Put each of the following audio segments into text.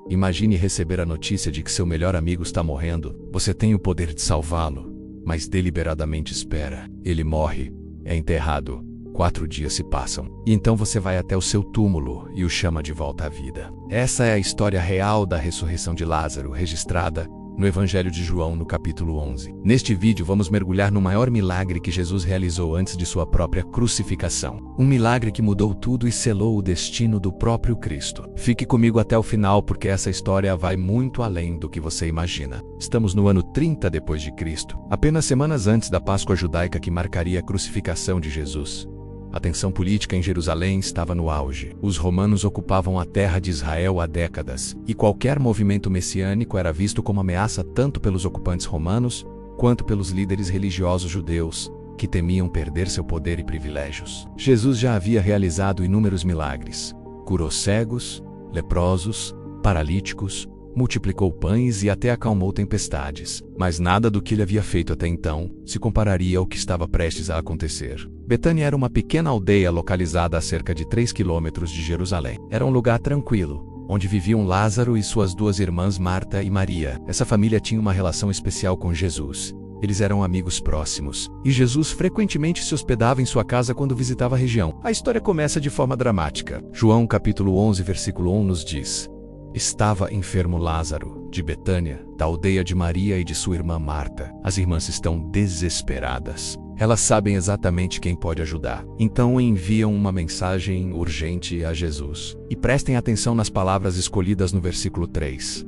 Imagine receber a notícia de que seu melhor amigo está morrendo. Você tem o poder de salvá-lo, mas deliberadamente espera. Ele morre, é enterrado. 4 dias se passam, e então você vai até o seu túmulo e o chama de volta à vida. Essa é a história real da ressurreição de Lázaro, registrada no Evangelho de João, no capítulo 11. Neste vídeo vamos mergulhar no maior milagre que Jesus realizou antes de sua própria crucificação. Um milagre que mudou tudo e selou o destino do próprio Cristo. Fique comigo até o final, porque essa história vai muito além do que você imagina. Estamos no ano 30 depois de Cristo, apenas semanas antes da Páscoa judaica que marcaria a crucificação de Jesus. A tensão política em Jerusalém estava no auge. Os romanos ocupavam a terra de Israel há décadas, e qualquer movimento messiânico era visto como ameaça tanto pelos ocupantes romanos, quanto pelos líderes religiosos judeus, que temiam perder seu poder e privilégios. Jesus já havia realizado inúmeros milagres. Curou cegos, leprosos, paralíticos, multiplicou pães e até acalmou tempestades. Mas nada do que ele havia feito até então se compararia ao que estava prestes a acontecer. Betânia era uma pequena aldeia localizada a cerca de 3 quilômetros de Jerusalém. Era um lugar tranquilo, onde viviam Lázaro e suas 2 irmãs Marta e Maria. Essa família tinha uma relação especial com Jesus. Eles eram amigos próximos, e Jesus frequentemente se hospedava em sua casa quando visitava a região. A história começa de forma dramática. João capítulo 11, versículo 1 nos diz: Estava enfermo Lázaro, de Betânia, da aldeia de Maria e de sua irmã Marta. As irmãs estão desesperadas. Elas sabem exatamente quem pode ajudar. Então enviam uma mensagem urgente a Jesus. E prestem atenção nas palavras escolhidas no versículo 3.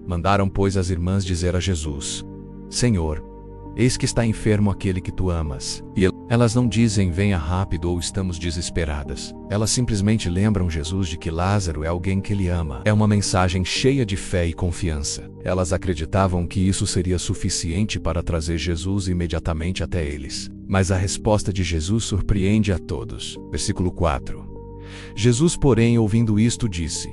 Mandaram, pois, as irmãs dizer a Jesus: Senhor, eis que está enfermo aquele que tu amas. E elas não dizem venha rápido ou estamos desesperadas. Elas simplesmente lembram Jesus de que Lázaro é alguém que ele ama. É uma mensagem cheia de fé e confiança. Elas acreditavam que isso seria suficiente para trazer Jesus imediatamente até eles. Mas a resposta de Jesus surpreende a todos. Versículo 4. Jesus, porém, ouvindo isto, disse: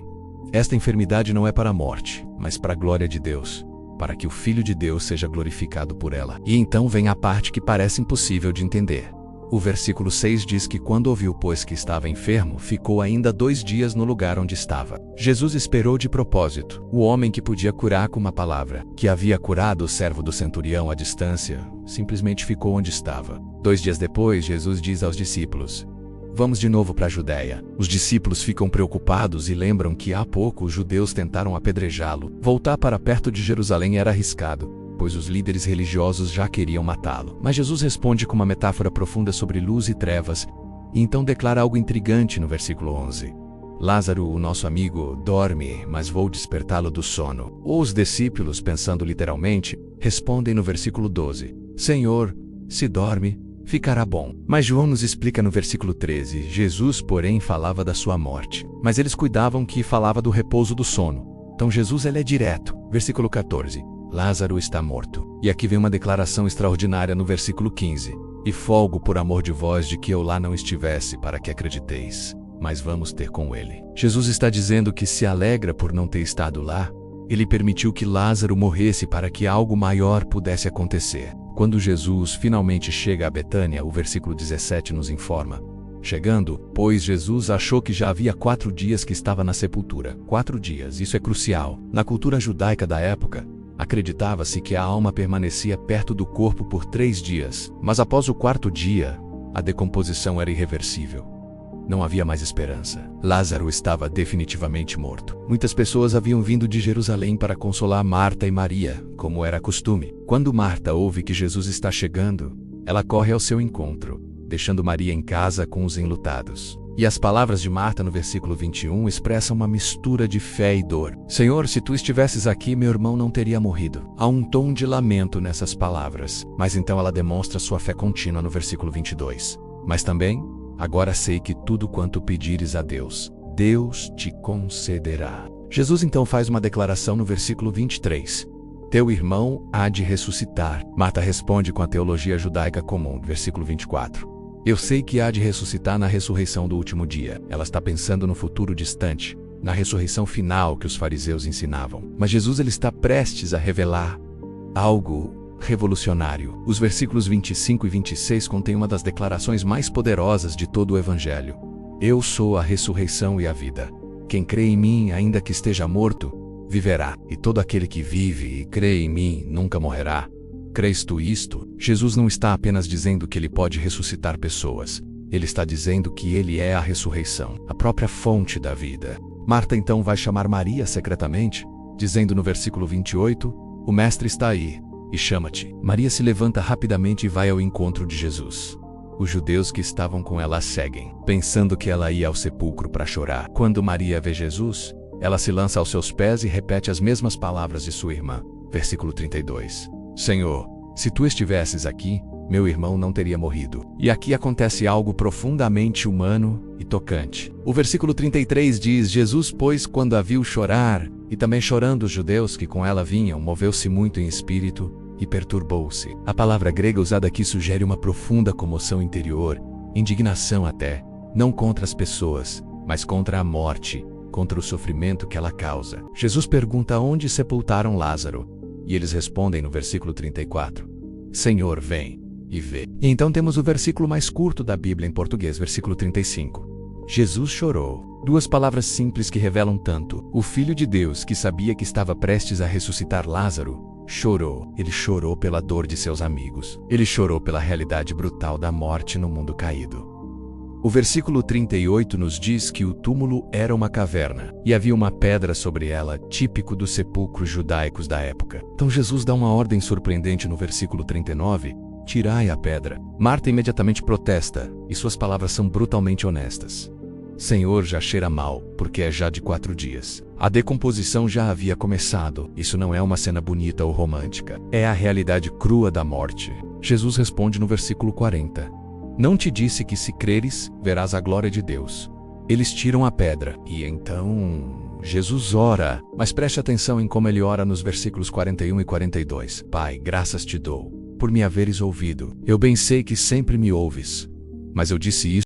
Esta enfermidade não é para a morte, mas para a glória de Deus, para que o Filho de Deus seja glorificado por ela. E então vem a parte que parece impossível de entender. O versículo 6 diz que quando ouviu, pois, que estava enfermo, ficou ainda 2 dias no lugar onde estava. Jesus esperou de propósito. O homem que podia curar com uma palavra, que havia curado o servo do centurião à distância, simplesmente ficou onde estava. 2 dias depois, Jesus diz aos discípulos: Vamos de novo para a Judéia. Os discípulos ficam preocupados e lembram que há pouco os judeus tentaram apedrejá-lo. Voltar para perto de Jerusalém era arriscado, pois os líderes religiosos já queriam matá-lo. Mas Jesus responde com uma metáfora profunda sobre luz e trevas, e então declara algo intrigante no versículo 11. Lázaro, o nosso amigo, dorme, mas vou despertá-lo do sono. Ou os discípulos, pensando literalmente, respondem no versículo 12. Senhor, se dorme, ficará bom. Mas João nos explica no versículo 13, Jesus, porém, falava da sua morte. Mas eles cuidavam que falava do repouso do sono. Então Jesus ele é direto. Versículo 14, Lázaro está morto. E aqui vem uma declaração extraordinária no versículo 15. E folgo por amor de vós de que eu lá não estivesse, para que acrediteis. Mas vamos ter com ele. Jesus está dizendo que se alegra por não ter estado lá. Ele permitiu que Lázaro morresse para que algo maior pudesse acontecer. Quando Jesus finalmente chega a Betânia, o versículo 17 nos informa: Chegando, pois, Jesus achou que já havia 4 dias que estava na sepultura. 4 dias, isso é crucial. Na cultura judaica da época, acreditava-se que a alma permanecia perto do corpo por 3 dias. Mas após o 4º dia, a decomposição era irreversível. Não havia mais esperança. Lázaro estava definitivamente morto. Muitas pessoas haviam vindo de Jerusalém para consolar Marta e Maria, como era costume. Quando Marta ouve que Jesus está chegando, ela corre ao seu encontro, deixando Maria em casa com os enlutados. E as palavras de Marta no versículo 21 expressam uma mistura de fé e dor. Senhor, se tu estivesses aqui, meu irmão não teria morrido. Há um tom de lamento nessas palavras, mas então ela demonstra sua fé contínua no versículo 22. Mas também, agora sei que tudo quanto pedires a Deus, Deus te concederá. Jesus então faz uma declaração no versículo 23. Teu irmão há de ressuscitar. Marta responde com a teologia judaica comum, versículo 24. Eu sei que há de ressuscitar na ressurreição do último dia. Ela está pensando no futuro distante, na ressurreição final que os fariseus ensinavam. Mas Jesus ele está prestes a revelar algo revolucionário. Os versículos 25 e 26 contêm uma das declarações mais poderosas de todo o Evangelho. Eu sou a ressurreição e a vida. Quem crê em mim, ainda que esteja morto, viverá, e todo aquele que vive e crê em mim nunca morrerá. Crês tu isto? Jesus não está apenas dizendo que ele pode ressuscitar pessoas. Ele está dizendo que ele é a ressurreição, a própria fonte da vida. Marta então vai chamar Maria secretamente, dizendo no versículo 28, o mestre está aí, e chama-te. Maria se levanta rapidamente e vai ao encontro de Jesus. Os judeus que estavam com ela a seguem, pensando que ela ia ao sepulcro para chorar. Quando Maria vê Jesus, ela se lança aos seus pés e repete as mesmas palavras de sua irmã. Versículo 32. Senhor, se tu estivesses aqui, meu irmão não teria morrido. E aqui acontece algo profundamente humano e tocante. O versículo 33 diz, Jesus, pois, quando a viu chorar, e também chorando os judeus que com ela vinham, moveu-se muito em espírito e perturbou-se. A palavra grega usada aqui sugere uma profunda comoção interior, indignação até, não contra as pessoas, mas contra a morte, contra o sofrimento que ela causa. Jesus pergunta onde sepultaram Lázaro, e eles respondem no versículo 34, Senhor, vem e vê. E então temos o versículo mais curto da Bíblia em português, versículo 35. Jesus chorou. Duas palavras simples que revelam tanto. O Filho de Deus, que sabia que estava prestes a ressuscitar Lázaro, chorou. Ele chorou pela dor de seus amigos. Ele chorou pela realidade brutal da morte no mundo caído. O versículo 38 nos diz que o túmulo era uma caverna, e havia uma pedra sobre ela, típico dos sepulcros judaicos da época. Então Jesus dá uma ordem surpreendente no versículo 39, tirai a pedra. Marta imediatamente protesta, e suas palavras são brutalmente honestas. Senhor, já cheira mal, porque é já de 4 dias. A decomposição já havia começado. Isso não é uma cena bonita ou romântica. É a realidade crua da morte. Jesus responde no versículo 40. Não te disse que se creres, verás a glória de Deus. Eles tiram a pedra. E então Jesus ora. Mas preste atenção em como ele ora nos versículos 41 e 42. Pai, graças te dou, por me haveres ouvido. Eu bem sei que sempre me ouves. Mas eu disse